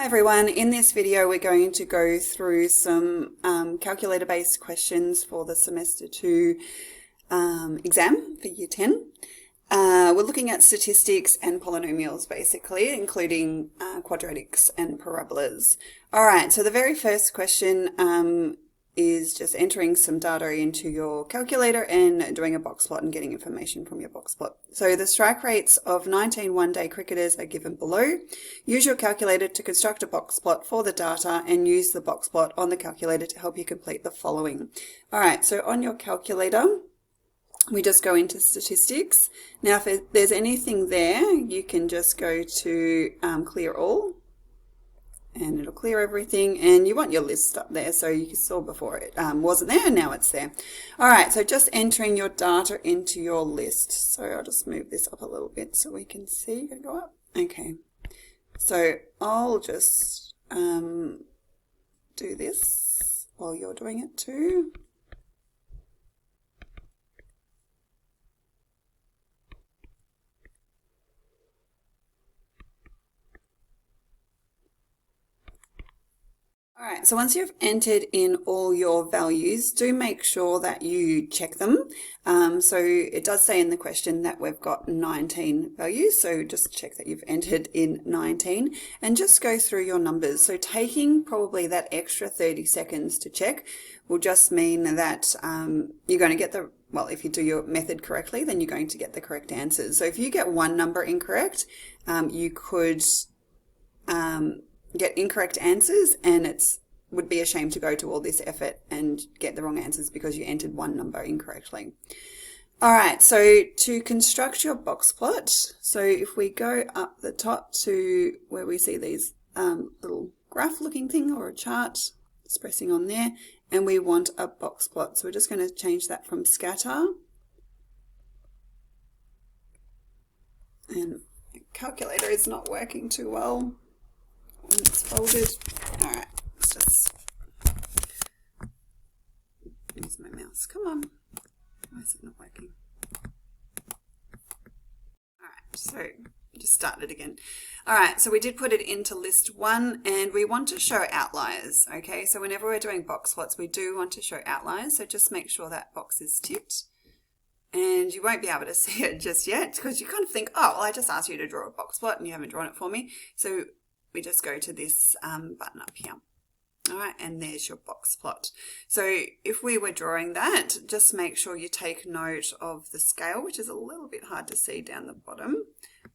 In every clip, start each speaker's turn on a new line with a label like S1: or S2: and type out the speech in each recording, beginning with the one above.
S1: Hi everyone, in this video we're going to go through some calculator based questions for the semester 2 exam for year 10. We're looking at statistics and polynomials basically, including quadratics and parabolas. Alright, so the very first question is just entering some data into your calculator and doing a box plot and getting information from your box plot. So the strike rates of 19 one-day cricketers are given below. Use your calculator to construct a box plot for the data and use the box plot on the calculator to help you complete the following. Alright, so on your calculator, we just go into statistics. Now if there's anything there, you can just go to clear all. And it'll clear everything, and you want your list up there so you saw before it wasn't there and now it's there. Alright, so just entering your data into your list. So I'll just move this up a little bit so we can see. Gonna go up. Okay, so I'll just do this while you're doing it too. Alright, so once you've entered in all your values, do make sure that you check them. So it does say in the question that we've got 19 values, so just check that you've entered in 19 and just go through your numbers. So taking probably that extra 30 seconds to check will just mean that you're going to get the, well, if you do your method correctly, then you're going to get the correct answers. So if you get one number incorrect, you could get incorrect answers, and it would be a shame to go to all this effort and get the wrong answers because you entered one number incorrectly. Alright, so to construct your box plot, so if we go up the top to where we see these little graph looking thing or a chart, it's pressing on there, and we want a box plot. So we're just going to change that from scatter. And the calculator is not working too well. It's folded. Alright, let's just use my mouse. Come on. Why is it not working? Alright, so just start it again. Alright, so we did put it into list 1 and we want to show outliers. Okay, so whenever we're doing box plots, we do want to show outliers. So just make sure that box is ticked. And you won't be able to see it just yet because you kind of think, oh, well, I just asked you to draw a box plot and you haven't drawn it for me. So we just go to this button up here. All right, and there's your box plot. So if we were drawing that, just make sure you take note of the scale, which is a little bit hard to see down the bottom.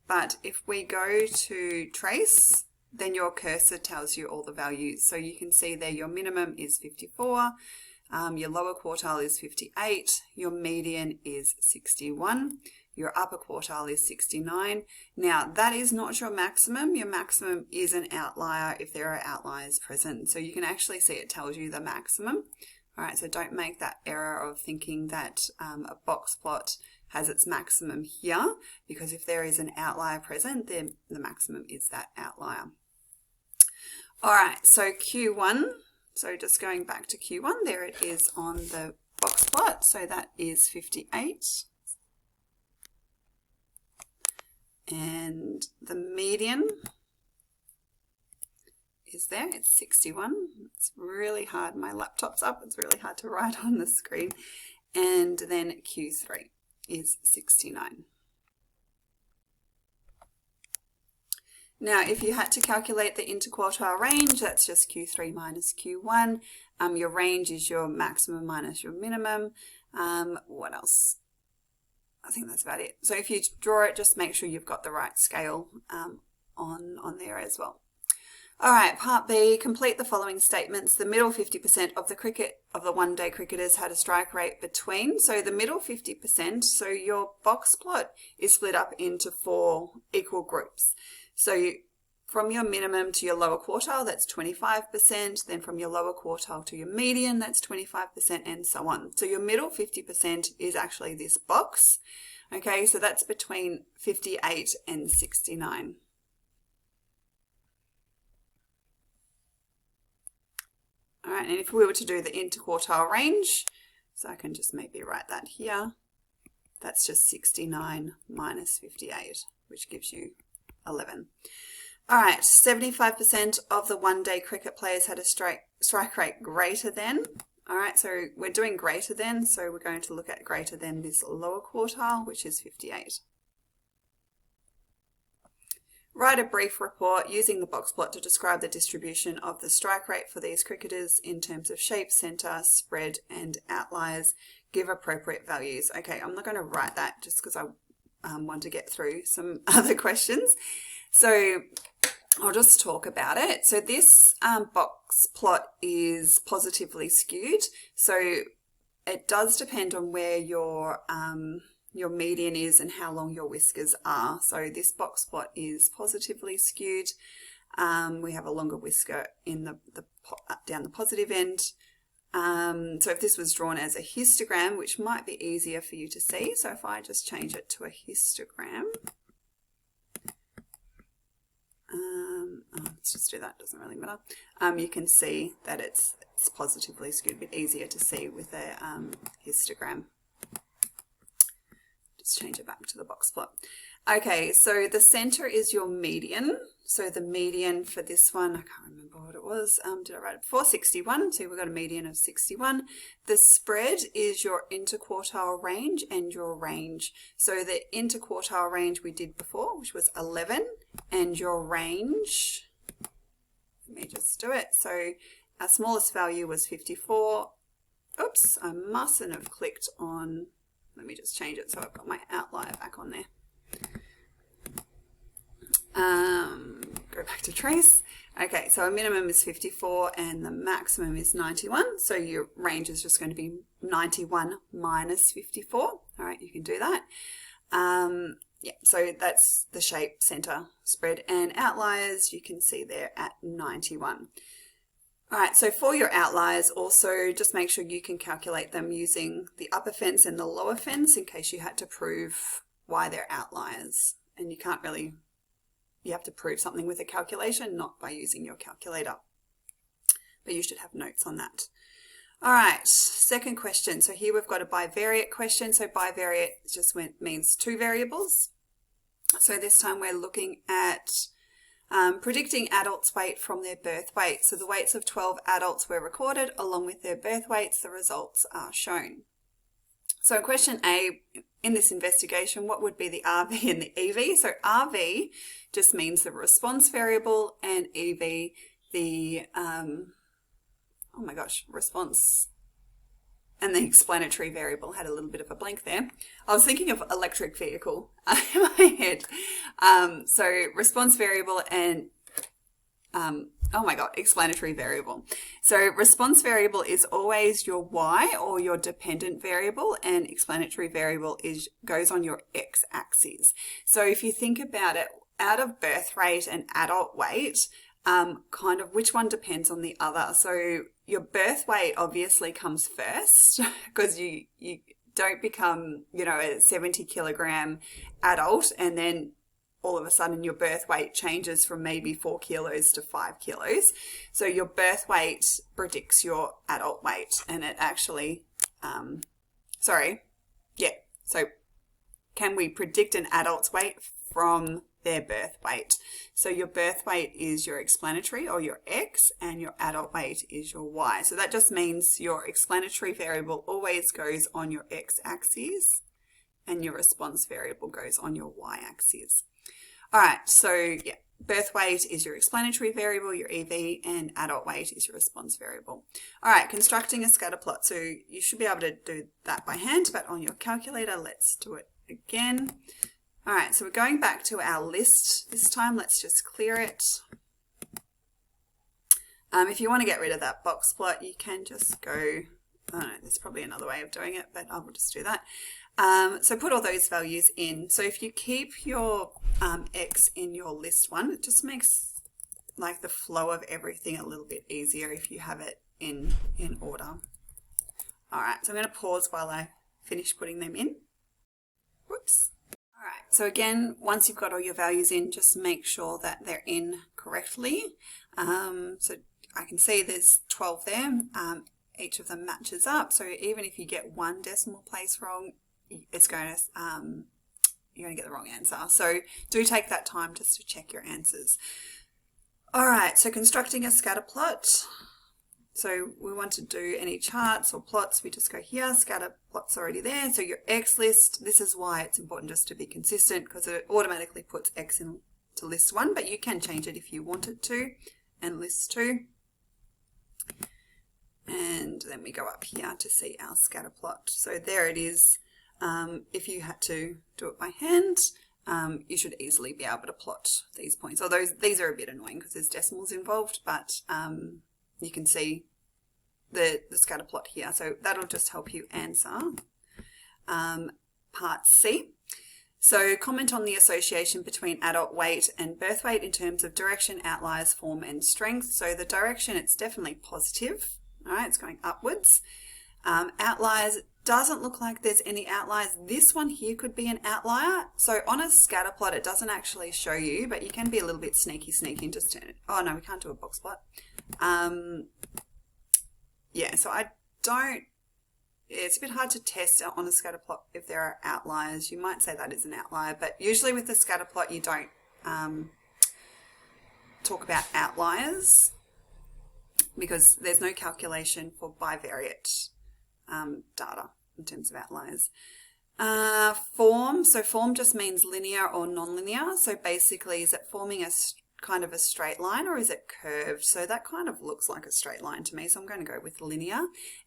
S1: But if we go to trace, then your cursor tells you all the values. So you can see there your minimum is 54, your lower quartile is 58, your median is 61. Your upper quartile is 69. Now, that is not your maximum. Your maximum is an outlier if there are outliers present. So you can actually see it tells you the maximum. All right, so don't make that error of thinking that a box plot has its maximum here, because if there is an outlier present, then the maximum is that outlier. All right, so Q1. So just going back to Q1, there it is on the box plot. So that is 58. And the median is there, it's 61. It's really hard, my laptop's up, it's really hard to write on the screen. And then Q3 is 69. Now, if you had to calculate the interquartile range, that's just Q3 minus Q1. Your range is your maximum minus your minimum. What else? I think that's about it. So if you draw it, just make sure you've got the right scale on there as well. All right, part B, complete the following statements. The middle 50% of the one-day cricketers had a strike rate between. So the middle 50%, so your box plot is split up into 4 equal groups. So from your minimum to your lower quartile, that's 25%. Then from your lower quartile to your median, that's 25%, and so on. So your middle 50% is actually this box. Okay, so that's between 58 and 69. All right, and if we were to do the interquartile range, so I can just maybe write that here, that's just 69 minus 58, which gives you 11. All right, 75% of the one-day cricket players had a strike rate greater than. All right, so we're doing greater than, so we're going to look at greater than this lower quartile, which is 58. Write a brief report using the box plot to describe the distribution of the strike rate for these cricketers in terms of shape, centre, spread, and outliers. Give appropriate values. Okay, I'm not going to write that just because I want to get through some other questions. So I'll just talk about it. So this box plot is positively skewed. So it does depend on where your median is and how long your whiskers are. So this box plot is positively skewed. We have a longer whisker in down the positive end. So if this was drawn as a histogram, which might be easier for you to see. So if I just change it to a histogram. Let's just do that, doesn't really matter. You can see that it's positively skewed, a bit easier to see with a histogram. Just change it back to the box plot. Okay, so the center is your median. So the median for this one, I can't remember what it was. Did I write it before? 61. So we've got a median of 61. The spread is your interquartile range and your range. So the interquartile range we did before, which was 11, and your range, let me just do it. So our smallest value was 54. Oops, I mustn't have clicked on, let me just change it so I've got my outlier back on there. Go back to trace. Okay, so a minimum is 54 and the maximum is 91. So your range is just going to be 91 minus 54. All right, you can do that. Yeah, so that's the shape, center, spread, and outliers. You can see there at 91. All right, so for your outliers also, just make sure you can calculate them using the upper fence and the lower fence in case you had to prove why they're outliers. And you can't really, you have to prove something with a calculation, not by using your calculator. But you should have notes on that. All right, second question. So here we've got a bivariate question. So bivariate just means two variables. So this time we're looking at predicting adults' weight from their birth weight. So the weights of 12 adults were recorded along with their birth weights. The results are shown. So question A, in this investigation, what would be the RV and the EV? So RV just means the response variable, and EV the, oh my gosh, response and the explanatory variable. Had a little bit of a blank there. I was thinking of electric vehicle in my head. So response variable and, oh my God, explanatory variable. So response variable is always your Y or your dependent variable, and explanatory variable goes on your x-axis. So if you think about it, out of birth rate and adult weight, kind of which one depends on the other. So your birth weight obviously comes first because you don't become, you know, a 70 kilogram adult and then all of a sudden your birth weight changes from maybe 4 kilos to 5 kilos. So your birth weight predicts your adult weight, and it actually, so can we predict an adult's weight from their birth weight? So your birth weight is your explanatory or your X, and your adult weight is your Y. So that just means your explanatory variable always goes on your X axis and your response variable goes on your Y axis. All right, so yeah, birth weight is your explanatory variable, your EV, and adult weight is your response variable. All right, constructing a scatter plot. So you should be able to do that by hand, but on your calculator, let's do it again. All right, so we're going back to our list this time. Let's just clear it. If you want to get rid of that box plot, you can just go, I don't know, there's probably another way of doing it, but I will just do that. So put all those values in. So if you keep your X in your list one, it just makes like the flow of everything a little bit easier if you have it in order. All right, so I'm going to pause while I finish putting them in. Whoops. All right, so again, once you've got all your values in, just make sure that they're in correctly. So I can see there's 12 there. Each of them matches up. So even if you get one decimal place wrong, it's going to, you're going to get the wrong answer. So do take that time just to check your answers. All right, so constructing a scatter plot. So we want to do any charts or plots, we just go here, scatter plot's already there. So your X list, this is why it's important just to be consistent, because it automatically puts X into list 1, but you can change it if you wanted to, and list 2. And then we go up here to see our scatter plot. So there it is. If you had to do it by hand, you should easily be able to plot these points. Although these are a bit annoying because there's decimals involved, but you can see the scatter plot here. So that'll just help you answer part C. So comment on the association between adult weight and birth weight in terms of direction, outliers, form and strength. So the direction, it's definitely positive. All right, it's going upwards. Outliers, doesn't look like there's any outliers. This one here could be an outlier. So on a scatter plot, it doesn't actually show you, but you can be a little bit sneaky and just turn it. Oh no, we can't do a box plot. Yeah, so I don't, it's a bit hard to test on a scatter plot if there are outliers. You might say that is an outlier, but usually with the scatter plot, you don't talk about outliers because there's no calculation for bivariate data in terms of outliers. Form, so form just means linear or non-linear. So basically, is it forming a kind of a straight line or is it curved? So that kind of looks like a straight line to me. So I'm going to go with linear.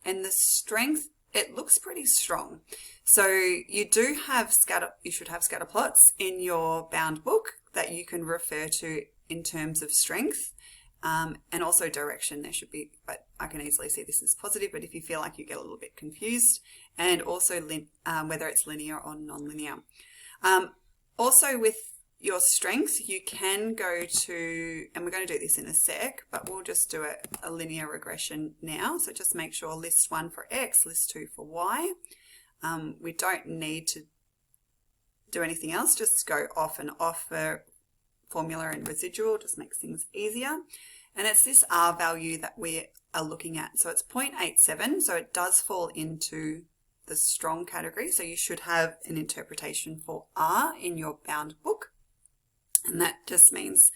S1: And the strength, it looks pretty strong. So you do have you should have scatter plots in your bound book that you can refer to in terms of strength. And also direction there should be, but I can easily see this is positive, but if you feel like you get a little bit confused, and also whether it's linear or non-linear. Also with your strength, you can go to, and we're going to do this in a sec, but we'll just do a linear regression now. So just make sure list 1 for X, list 2 for Y. We don't need to do anything else, just go off and off for formula and residual, just makes things easier. And it's this R value that we are looking at. So it's 0.87, so it does fall into the strong category. So you should have an interpretation for R in your bound book. And that just means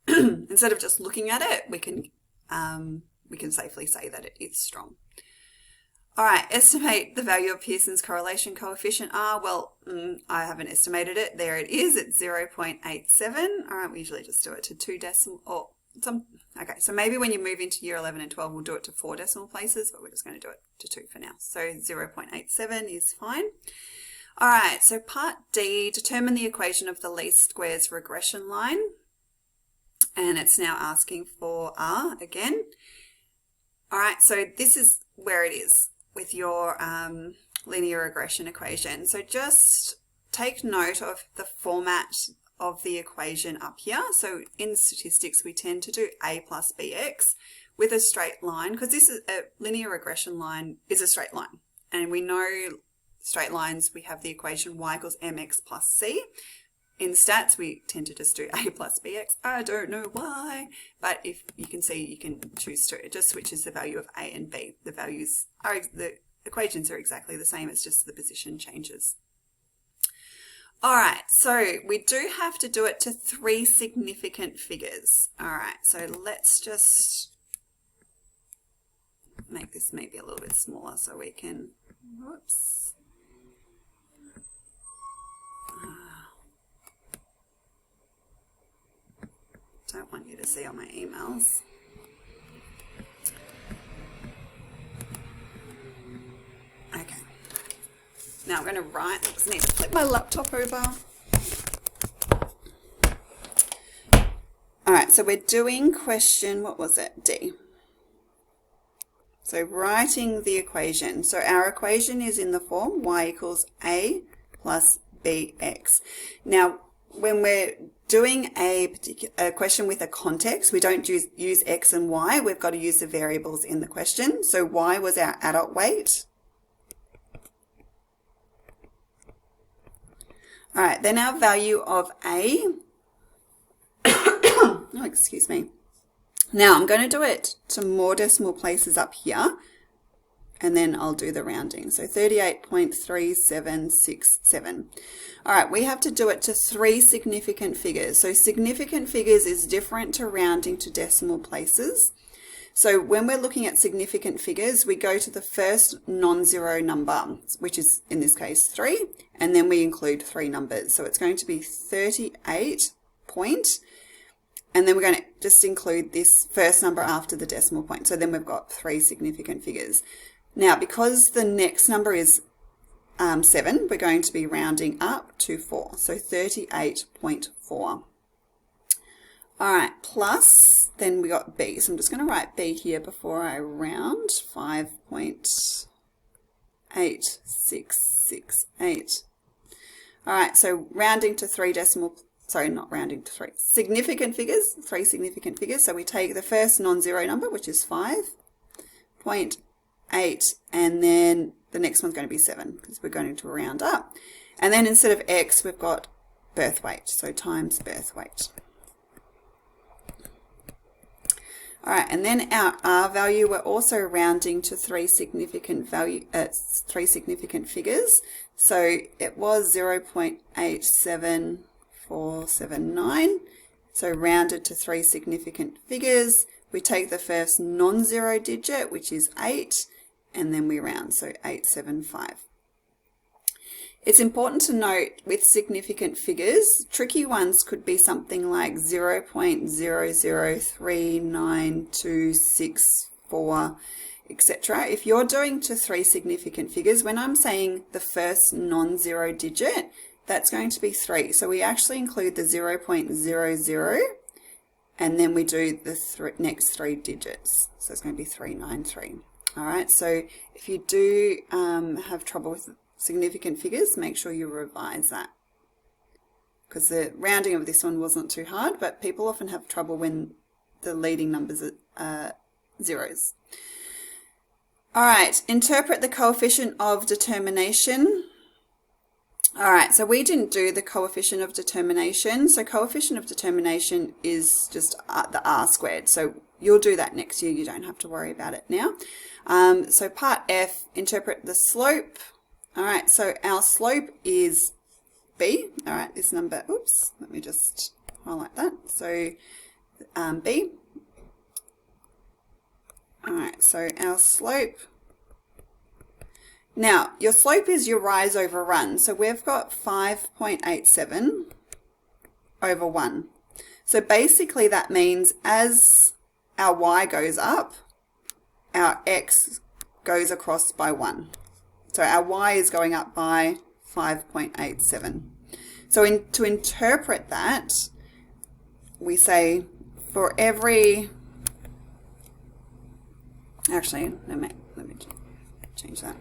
S1: instead of just looking at it, we can safely say that it is strong. All right, estimate the value of Pearson's correlation coefficient R. Well, I haven't estimated it. There it is. It's 0.87. All right, we usually just do it to 2 decimal or some. Okay, so maybe when you move into year 11 and 12, we'll do it to 4 decimal places, but we're just going to do it to 2 for now. So 0.87 is fine. All right, so part D, determine the equation of the least squares regression line. And it's now asking for R again. All right, so this is where it is with your linear regression equation. So just take note of the format of the equation up here. So in statistics, we tend to do A plus BX with a straight line, because this is a linear regression line is a straight line. And we know straight lines, we have the equation y equals mx plus c. In stats, we tend to just do A plus BX. I don't know why, but if you can see, you can choose to, it just switches the value of A and B. The values are, the equations are exactly the same, it's just the position changes. All right, so we do have to do it to 3 significant figures. All right, so let's just make this maybe a little bit smaller so we can, whoops. Don't want you to see all my emails. Okay. Now I'm going to write. I just need to flip my laptop over. All right, so we're doing question, what was it? D. So writing the equation. So our equation is in the form y equals A plus BX. Now, when we're doing a question with a context, we don't use X and Y. We've got to use the variables in the question. So Y was our adult weight. All right, then our value of A. Oh, excuse me. Now I'm going to do it to more decimal places up here. and then I'll do the rounding. So 38.3767. All right, we have to do it to 3 significant figures. So significant figures is different to rounding to decimal places. So when we're looking at significant figures, we go to the first non-zero number, which is in this case 3, and then we include 3 numbers. So it's going to be 38 point, and then we're going to just include this first number after the decimal point. So then we've got 3 significant figures. Now, because the next number is 7, we're going to be rounding up to 4, so 38.4. All right, plus, then we got B. So I'm just going to write B here before I round, 5.8668. All right, so rounding to 3 decimal, sorry, not rounding to 3, significant figures, 3 significant figures. So we take the first non-zero number, which is 5.8, and then the next one's going to be 7 because we're going to round up. And then instead of X, we've got birth weight, so times birth weight. All right, and then our R value, we're also rounding to 3 significant figures. So it was 0.87479. So rounded to 3 significant figures. We take the first non-zero digit, which is 8, and then we round, so 875. It's important to note with significant figures, tricky ones could be something like 0.0039264, etc. If you're doing to 3 significant figures, when I'm saying the first non-zero digit, that's going to be 3. So we actually include the 0.00, and then we do the next 3 digits. So it's going to be 393. All right, so if you do have trouble with significant figures, make sure you revise that, because the rounding of this one wasn't too hard, but people often have trouble when the leading numbers are zeros. All right, interpret the coefficient of determination. All right, so we didn't do the coefficient of determination. So coefficient of determination is just the R squared. So you'll do that next year. You don't have to worry about it now. So part F, interpret the slope. All right, so our slope is B. All right, this number, oops, let me just highlight that. So B. All right, so our slope. Now, your slope is your rise over run. So we've got 5.87 over 1. So basically that means as our y goes up, our x goes across by 1. So our y is going up by 5.87. So to interpret that, we say for every, actually, let me change that.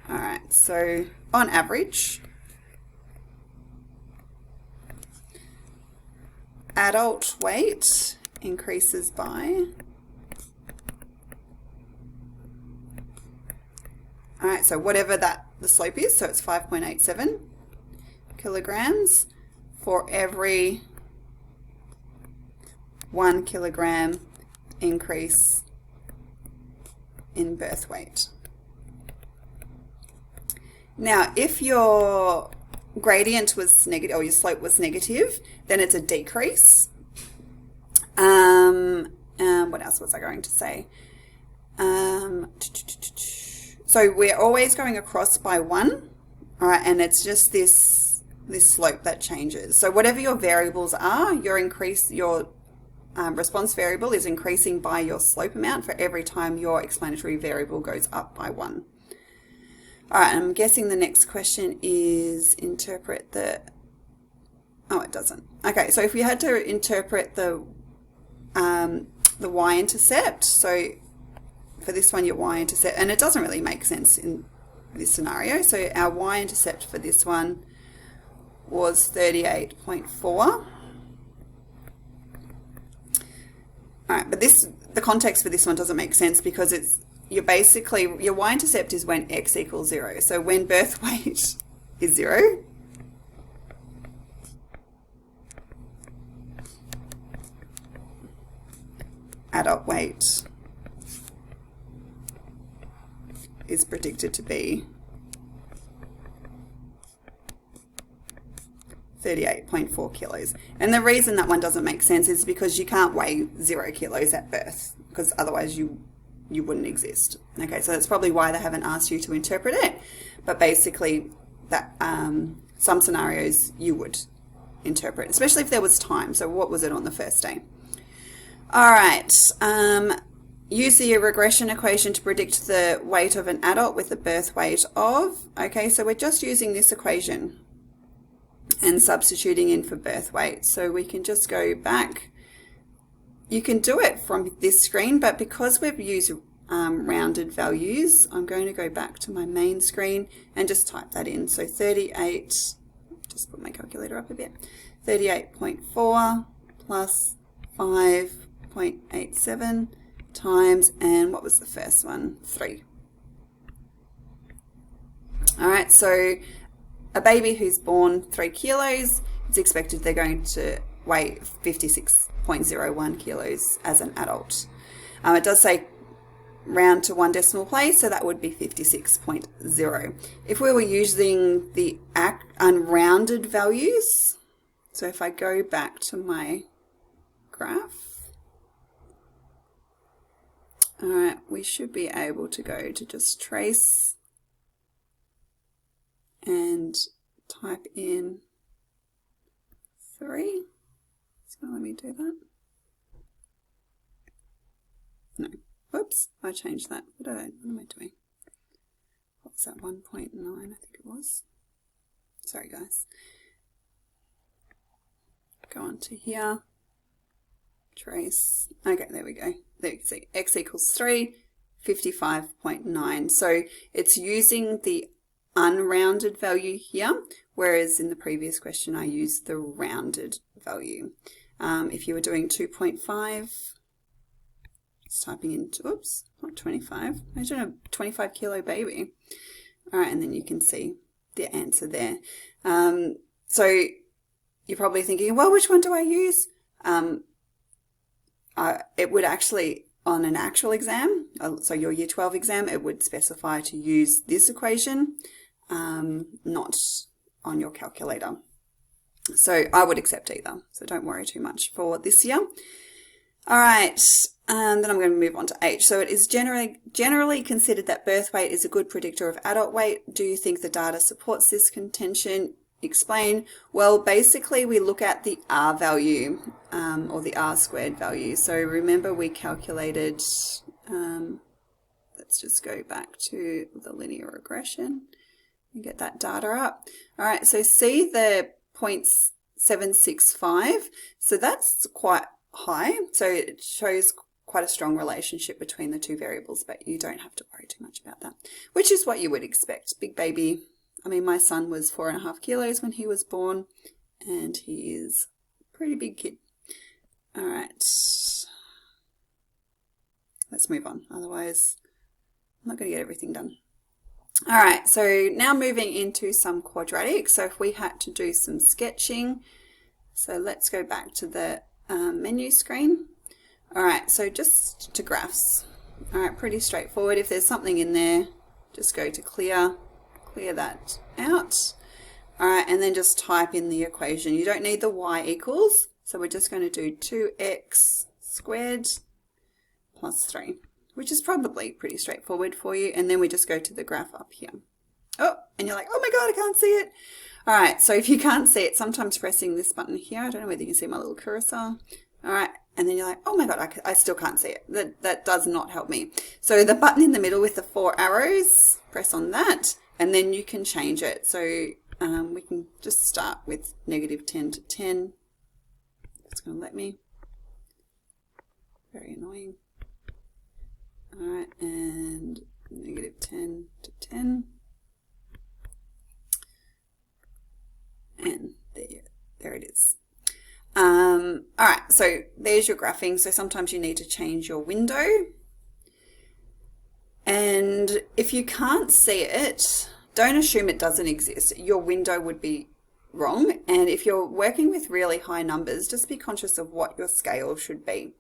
S1: All right, so on average, adult weight increases by, all right, so whatever the slope is, so it's 5.87 kilograms for every 1 kilogram increase in birth weight. Now, if your gradient was negative, or your slope was negative, then it's a decrease. What else was I going to say? So we're always going across by 1, all right, and it's just this slope that changes. So whatever your variables are, your response variable is increasing by your slope amount for every time your explanatory variable goes up by 1. All right, I'm guessing the next question is interpret the, oh, it doesn't. Okay, so if we had to interpret the y-intercept, so for this one, your y-intercept, and it doesn't really make sense in this scenario. So our y-intercept for this one was 38.4. All right, but the context for this one doesn't make sense because your y-intercept is when x equals 0. So when birth weight is 0, adult weight is predicted to be 38.4 kilos. And the reason that one doesn't make sense is because you can't weigh 0 kilos at birth, because otherwise you wouldn't exist. Okay, so that's probably why they haven't asked you to interpret it. But basically, that some scenarios you would interpret, especially if there was time. So what was it on the first day? All right. Use the regression equation to predict the weight of an adult with the birth weight of. Okay, so we're just using this equation and substituting in for birth weight. So we can just go back. You can do it from this screen, but because we've used rounded values, I'm going to go back to my main screen and just type that in. So 38, just put my calculator up a bit, 38.4 plus 5.87 times, and what was the first one? 3. All right, so a baby who's born 3 kilos, it's expected they're going to weigh 56.01 kilos as an adult. It does say round to 1 decimal place, so that would be 56.0. If we were using the unrounded values, so if I go back to my graph, all right, we should be able to go to just trace and type in 3. It's going to let me do that. No. Whoops, I changed that. What am I doing? What was that, 1.9, I think it was. Sorry, guys. Go on to here. Trace. Okay, there we go. There you can see x equals 3, 55.9. So it's using the unrounded value here, whereas in the previous question I used the rounded value. If you were doing 2.5, it's typing in, oops, not 25. Imagine a 25 kilo baby. All right, and then you can see the answer there. So you're probably thinking, well, which one do I use? It would actually, on an actual exam, so your year 12 exam, it would specify to use this equation, not on your calculator. So I would accept either, so don't worry too much for this year. All right, and then I'm going to move on to H. So it is generally considered that birth weight is a good predictor of adult weight. Do you think the data supports this contention? Explain. Well, basically we look at the R value, or the R squared value. So remember we calculated, let's just go back to the linear regression and get that data up. All right, so see the 0.765, so that's quite high. So it shows quite a strong relationship between the two variables, but you don't have to worry too much about that, which is what you would expect. Big baby. I mean, my son was 4.5 kilos when he was born, and he is a pretty big kid. All right, let's move on. Otherwise, I'm not going to get everything done. All right, so now moving into some quadratics. So if we had to do some sketching, so let's go back to the menu screen. All right, so just to graphs. All right, pretty straightforward. If there's something in there, just go to clear that out. All right, and then just type in the equation. You don't need the y equals, so we're just going to do 2x squared plus 3, which is probably pretty straightforward for you. And then we just go to the graph up here. Oh, and you're like, oh my God, I can't see it. All right, so if you can't see it, sometimes pressing this button here, I don't know whether you can see my little cursor. All right, and then you're like, oh my God, I still can't see it. That does not help me. So the button in the middle with the 4 arrows, press on that, and then you can change it. So we can just start with -10 to 10. It's going to let me. Very annoying. All right, and -10 to 10. And there it is. All right, so there's your graphing. So sometimes you need to change your window. And if you can't see it, don't assume it doesn't exist. Your window would be wrong. And if you're working with really high numbers, just be conscious of what your scale should be.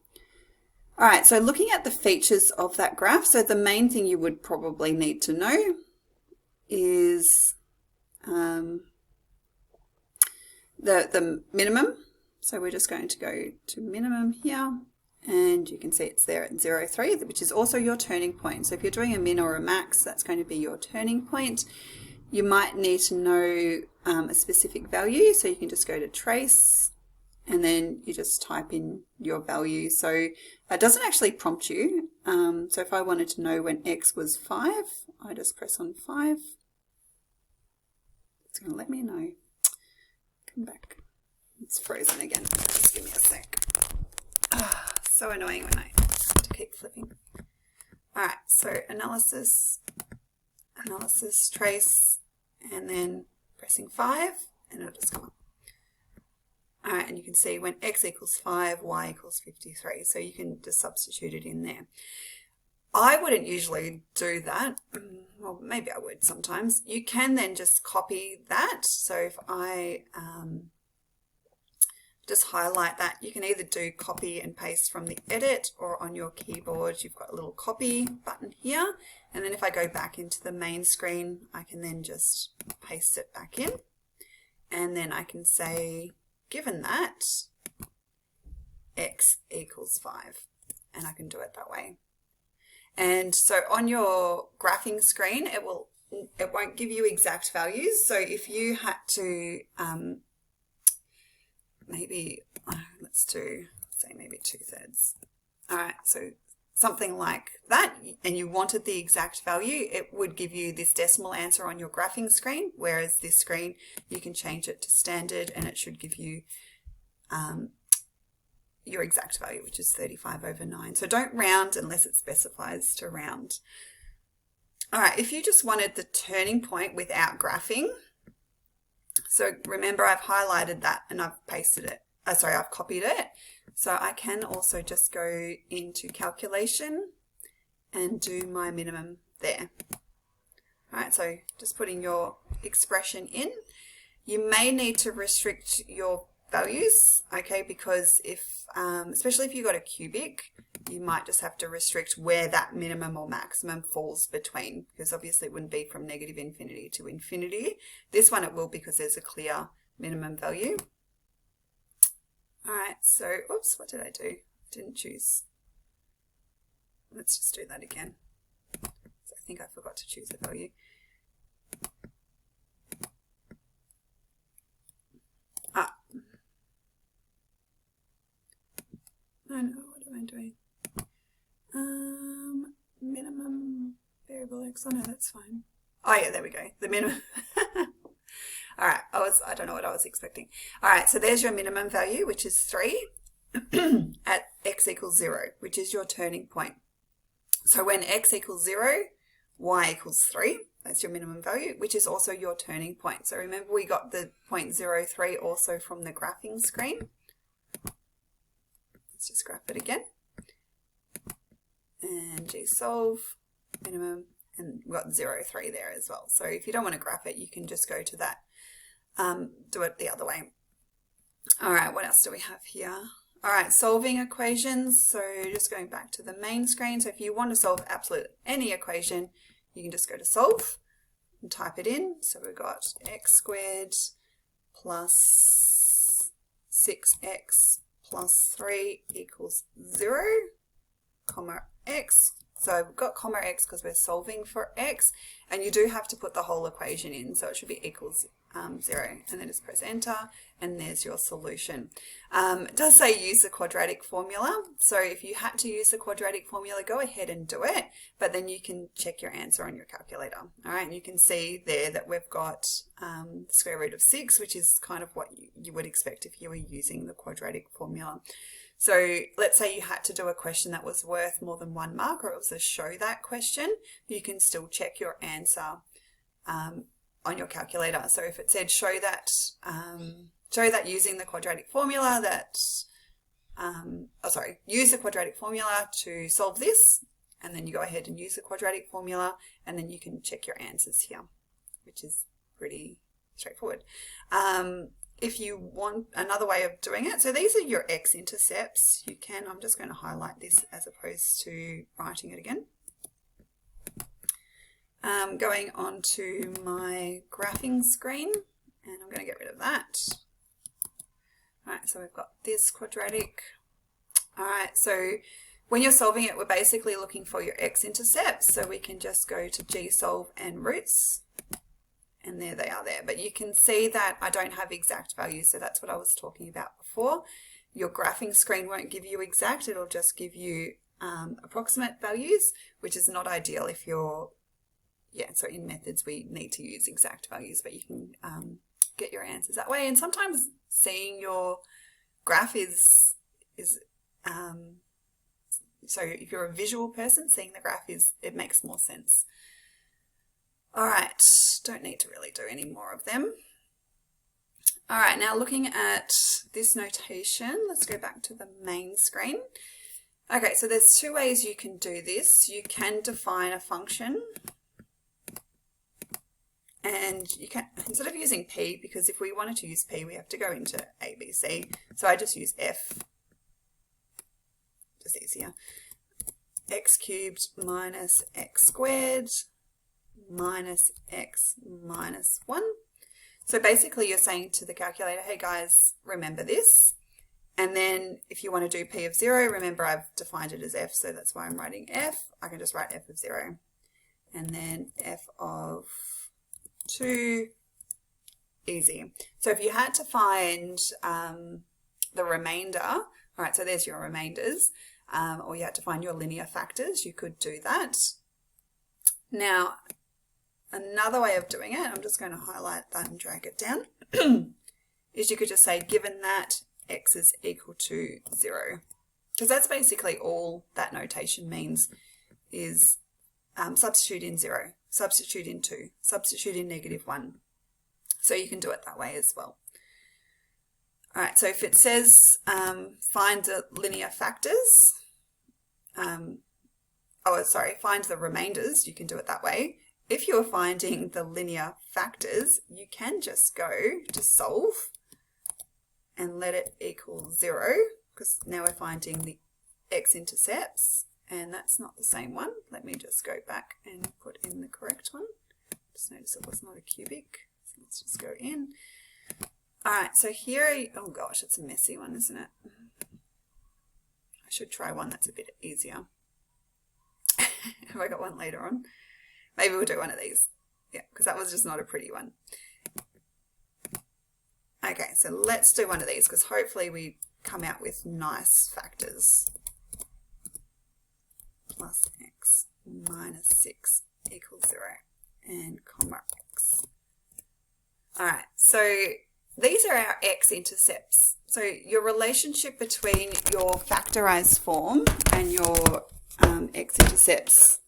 S1: All right, so looking at the features of that graph, so the main thing you would probably need to know is the minimum. So we're just going to go to minimum here, and you can see it's there at 0.3, which is also your turning point. So if you're doing a min or a max, that's going to be your turning point. You might need to know a specific value, so you can just go to trace, and then you just type in your value. So it doesn't actually prompt you. So if I wanted to know when x was 5, I just press on 5. It's going to let me know. Come back. It's frozen again. Just give me a sec. So annoying when I have to keep flipping. All right, so analysis, trace, and then pressing 5, and it'll just come up. All right, and you can see when x equals 5, y equals 53. So you can just substitute it in there. I wouldn't usually do that. Well, maybe I would sometimes. You can then just copy that. So if I just highlight that, you can either do copy and paste from the edit, or on your keyboard you've got a little copy button here, and then if I go back into the main screen, I can then just paste it back in, and then I can say, given that x equals 5, and I can do it that way. And so on your graphing screen, it won't give you exact values. So if you had to maybe, let's do, say maybe 2/3. All right, so something like that, and you wanted the exact value, it would give you this decimal answer on your graphing screen, whereas this screen, you can change it to standard, and it should give you your exact value, which is 35/9. So don't round unless it specifies to round. All right, if you just wanted the turning point without graphing, so remember I've highlighted that and I've pasted it, I've copied it. So I can also just go into calculation and do my minimum there. All right, so just putting your expression in. You may need to restrict your values, okay, because if, especially if you've got a cubic, you might just have to restrict where that minimum or maximum falls between, because obviously it wouldn't be from -infinity to infinity. This one it will, because there's a clear minimum value. All right, so, oops, what did I do? Didn't choose. Let's just do that again. So I think I forgot to choose a value. Oh no, what am I doing? Minimum variable x. Oh no, that's fine. Oh yeah, there we go. The minimum. All right, I don't know what I was expecting. All right, so there's your minimum value, which is 3 at x equals 0, which is your turning point. So when x equals 0, y equals 3. That's your minimum value, which is also your turning point. So remember, we got the 0.03 also from the graphing screen. Let's just graph it again. And gsolve, minimum, and we've got 0.3 there as well. So if you don't want to graph it, you can just go to that, do it the other way. All right, what else do we have here? All right, solving equations. So just going back to the main screen. So if you want to solve absolute any equation, you can just go to solve and type it in. So we've got x squared plus 6x plus 3 equals 0, comma x. So we've got comma x because we're solving for x, and you do have to put the whole equation in, so it should be equals 0, and then just press enter, and there's your solution. It does say use the quadratic formula, so if you had to use the quadratic formula, go ahead and do it, but then you can check your answer on your calculator. All right, and you can see there that we've got the square root of 6, which is kind of what you would expect if you were using the quadratic formula. So let's say you had to do a question that was worth more than 1 mark, or it was a show that question, you can still check your answer on your calculator. So if it said show that using the quadratic formula use the quadratic formula to solve this, and then you go ahead and use the quadratic formula, and then you can check your answers here, which is pretty straightforward. if you want another way of doing it, so these are your x-intercepts. You can, I'm just going to highlight this as opposed to writing it again. Going on to my graphing screen, and I'm going to get rid of that. Alright, so we've got this quadratic. Alright, so when you're solving it, we're basically looking for your x-intercepts, so we can just go to gsolve and roots, and there they are there. But you can see that I don't have exact values, so that's what I was talking about before. Your graphing screen won't give you exact, it'll just give you approximate values, which is not ideal if you're, so in methods we need to use exact values, but you can get your answers that way. And sometimes seeing your graph is so if you're a visual person, seeing the graph it makes more sense. All right, don't need to really do any more of them. All right, now looking at this notation, let's go back to the main screen. Okay, so there's two ways you can do this. You can define a function, and you can, instead of using p, because if we wanted to use p, we have to go into ABC. So I just use f, just easier. X cubed minus x squared minus x minus 1. So basically you're saying to the calculator, hey guys, remember this. And then if you want to do p of 0, remember I've defined it as f, so that's why I'm writing f. I can just write f of 0. And then f of 2, easy. So if you had to find the remainder, all right, so there's your remainders, or you had to find your linear factors, you could do that. Now, another way of doing it, I'm just going to highlight that and drag it down, is you could just say, given that x is equal to 0. Because that's basically all that notation means, is substitute in 0, substitute in 2, substitute in -1. So you can do it that way as well. All right, so if it says find the linear factors, find the remainders, you can do it that way. If you're finding the linear factors, you can just go to solve and let it equal 0, because now we're finding the x-intercepts, and that's not the same one. Let me just go back and put in the correct one. Just notice it was not a cubic, so let's just go in. All right, so here, oh gosh, it's a messy one, isn't it? I should try one that's a bit easier. Have I got one later on? Maybe we'll do one of these. Yeah, because that was just not a pretty one. Okay, so let's do one of these, because hopefully we come out with nice factors. Plus x minus 6 equals 0, and comma x. All right, so these are our x-intercepts. So your relationship between your factorized form and your x-intercepts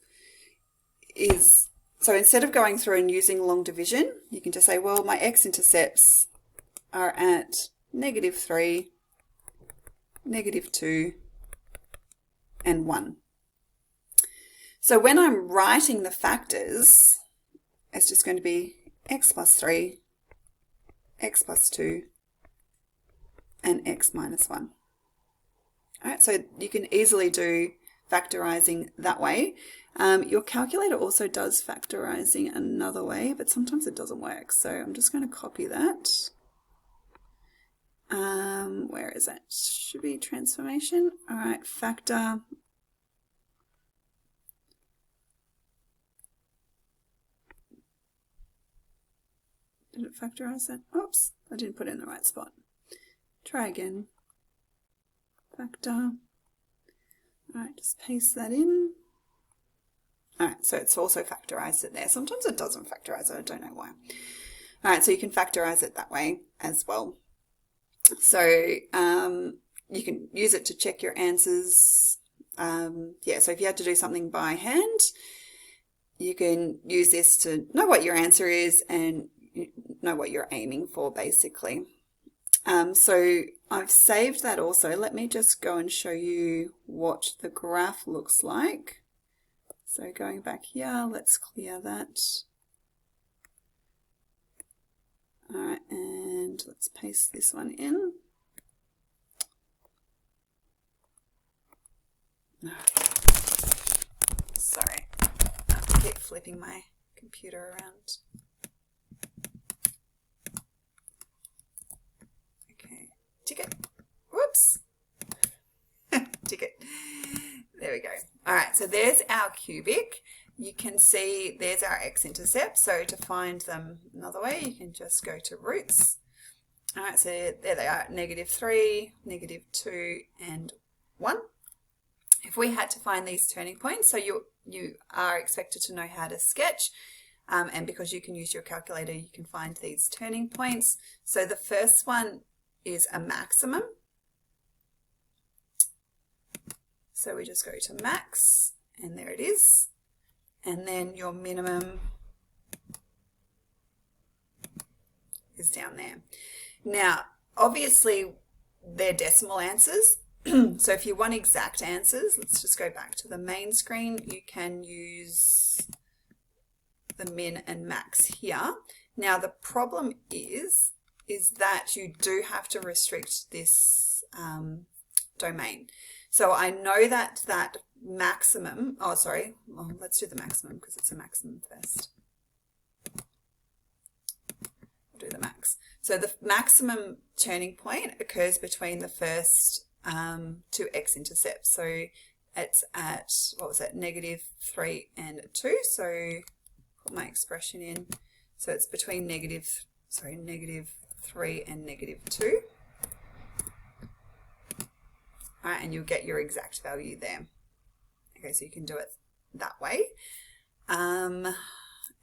S1: is, so instead of going through and using long division, you can just say, well, my x-intercepts are at -3, -2, and 1. So when I'm writing the factors, it's just going to be x plus 3, x plus 2, and x minus 1. All right, so you can easily do factorizing that way. Your calculator also does factorizing another way, but sometimes it doesn't work. So I'm just going to copy that. Where is it? Should be transformation. All right, factor. Did it factorize that? Oops, I didn't put it in the right spot. Try again. Factor. All right, just paste that in. All right, so it's also factorized it there. Sometimes it doesn't factorize it, I don't know why. All right, so you can factorize it that way as well. So you can use it to check your answers. Yeah, so if you had to do something by hand, you can use this to know what your answer is and know what you're aiming for, basically. So I've saved that also. Let me just go and show you what the graph looks like. So going back here, let's clear that. All right, and And let's paste this one in. Sorry, I keep flipping my computer around. Okay, ticket. Whoops. Ticket. There we go. All right, so there's our cubic. You can see there's our x-intercept. So to find them another way, you can just go to roots. All right, so there they are, -3, -2, and 1. If we had to find these turning points, so you are expected to know how to sketch, and because you can use your calculator, you can find these turning points. So the first one is a maximum. So we just go to max, and there it is. And then your minimum is down there. Now, obviously, they're decimal answers. So if you want exact answers, let's just go back to the main screen. You can use the min and max here. Now, the problem is that you do have to restrict this domain. So I know that maximum, oh, sorry, well, let's do the maximum because it's a maximum first. We'll do the max. So the maximum turning point occurs between the first two x-intercepts. So it's at, what was that, -3 and 2. So put my expression in. So it's between -3 and -2. All right, and you'll get your exact value there. Okay, so you can do it that way. And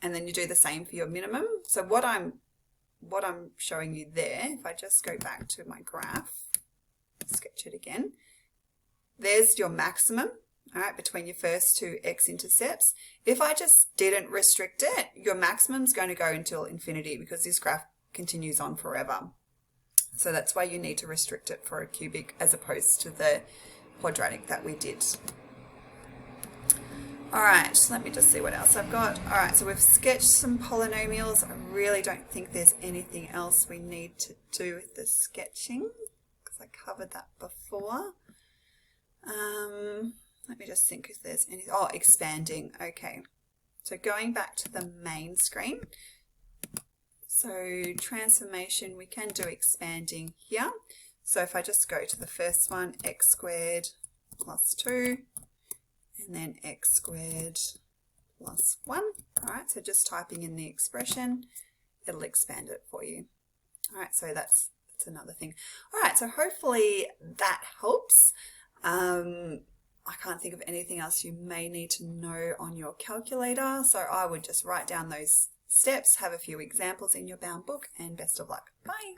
S1: then you do the same for your minimum. So what I'm showing you there, if I just go back to my graph, sketch it again, there's your maximum, all right, between your first two x-intercepts. If I just didn't restrict it, your maximum's going to go until infinity because this graph continues on forever. So that's why you need to restrict it for a cubic as opposed to the quadratic that we did. All right, let me just see what else I've got. All right, so we've sketched some polynomials. I really don't think there's anything else we need to do with the sketching because I covered that before. Let me just think if there's any, oh, expanding, okay. So going back to the main screen, so transformation, we can do expanding here. So if I just go to the first one, x squared plus 2, and then x squared plus 1. All right, so just typing in the expression, it'll expand it for you. All right, so that's another thing. All right, so hopefully that helps. I can't think of anything else you may need to know on your calculator. So I would just write down those steps, have a few examples in your bound book, and best of luck. Bye.